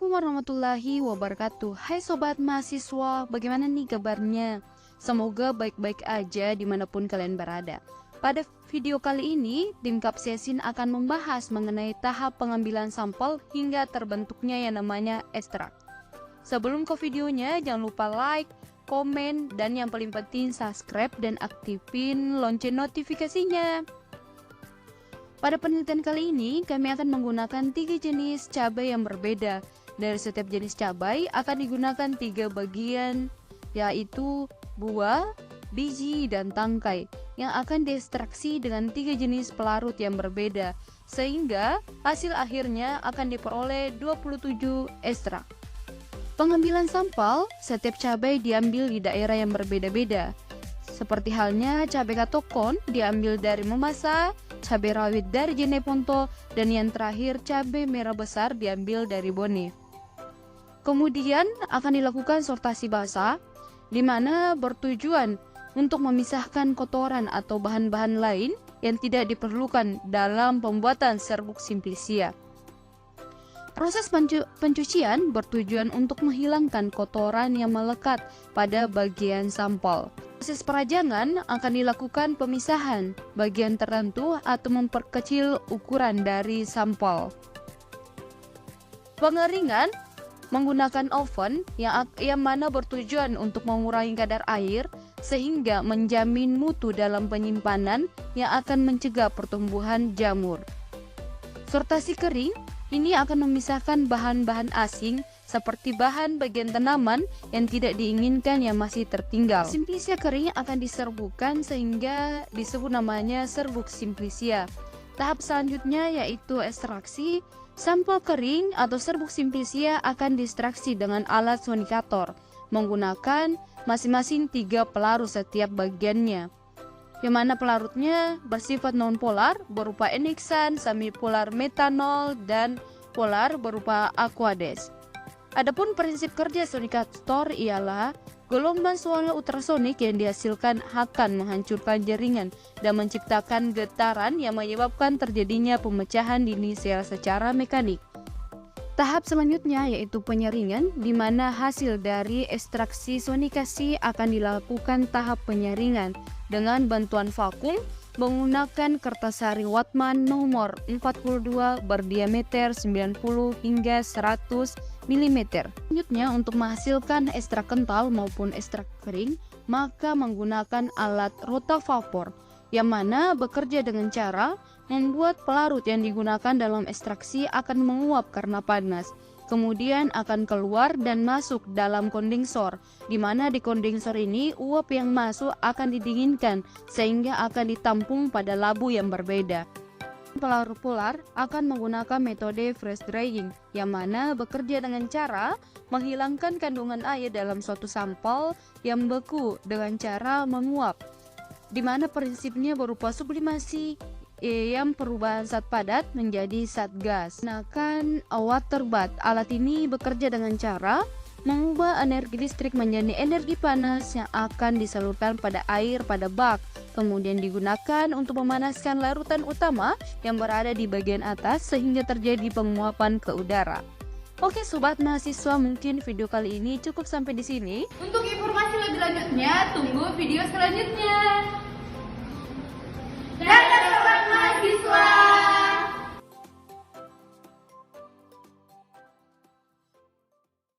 Assalamualaikum warahmatullahi wabarakatuh. Hai sobat mahasiswa, bagaimana nih kabarnya? Semoga baik-baik aja dimanapun kalian berada. Pada video kali ini, tim Kapsesin akan membahas mengenai tahap pengambilan sampel hingga terbentuknya yang namanya ekstrak. Sebelum ke videonya, jangan lupa like, komen, dan yang paling penting subscribe dan aktifin lonceng notifikasinya. Pada penelitian kali ini, kami akan menggunakan 3 jenis cabai yang berbeda. Dari setiap jenis cabai akan digunakan 3 bagian, yaitu buah, biji, dan tangkai, yang akan diekstraksi dengan 3 jenis pelarut yang berbeda, sehingga hasil akhirnya akan diperoleh 27 ekstrak. Pengambilan sampel, setiap cabai diambil di daerah yang berbeda-beda. Seperti halnya cabai katokon diambil dari Mamasa, cabai rawit dari Jeneponto, dan yang terakhir cabai merah besar diambil dari Bone. Kemudian akan dilakukan sortasi basah, di mana bertujuan untuk memisahkan kotoran atau bahan-bahan lain yang tidak diperlukan dalam pembuatan serbuk simplicia. Proses pencucian bertujuan untuk menghilangkan kotoran yang melekat pada bagian sampel. Proses perajangan akan dilakukan pemisahan bagian tertentu atau memperkecil ukuran dari sampel. Pengeringan menggunakan oven yang mana bertujuan untuk mengurangi kadar air sehingga menjamin mutu dalam penyimpanan yang akan mencegah pertumbuhan jamur. Sortasi kering ini akan memisahkan bahan-bahan asing seperti bahan bagian tanaman yang tidak diinginkan yang masih tertinggal. Simplicia kering akan diserbukan sehingga disebut namanya serbuk simplicia. Tahap selanjutnya yaitu ekstraksi. Sampel kering atau serbuk simplicia akan diekstraksi dengan alat sonikator menggunakan masing-masing 3 pelarut setiap bagiannya, yang mana pelarutnya bersifat non-polar berupa enixan, semipolar metanol, dan polar berupa aquades. Adapun prinsip kerja sonikator ialah gelombang suara ultrasonik yang dihasilkan akan menghancurkan jaringan dan menciptakan getaran yang menyebabkan terjadinya pemecahan dini sel secara mekanik. Tahap selanjutnya yaitu penyaringan, di mana hasil dari ekstraksi sonikasi akan dilakukan tahap penyaringan dengan bantuan vakum menggunakan kertas saring Wattmann nomor 42 berdiameter 90 hingga 100 mm. Selanjutnya, untuk menghasilkan ekstrak kental maupun ekstrak kering, maka menggunakan alat rotavapor yang mana bekerja dengan cara membuat pelarut yang digunakan dalam ekstraksi akan menguap karena panas. Kemudian akan keluar dan masuk dalam kondensor, di mana di kondensor ini uap yang masuk akan didinginkan sehingga akan ditampung pada labu yang berbeda. Pelarut polar akan menggunakan metode fresh drying, yang mana bekerja dengan cara menghilangkan kandungan air dalam suatu sampel yang beku dengan cara menguap, di mana prinsipnya berupa sublimasi yang perubahan zat padat menjadi zat gas. Gunakan water bath. Alat ini bekerja dengan cara mengubah energi listrik menjadi energi panas yang akan disalurkan pada air pada bak, kemudian digunakan untuk memanaskan larutan utama yang berada di bagian atas sehingga terjadi penguapan ke udara. Oke sobat mahasiswa, mungkin video kali ini cukup sampai di sini. Untuk informasi lebih lanjutnya, tunggu video selanjutnya.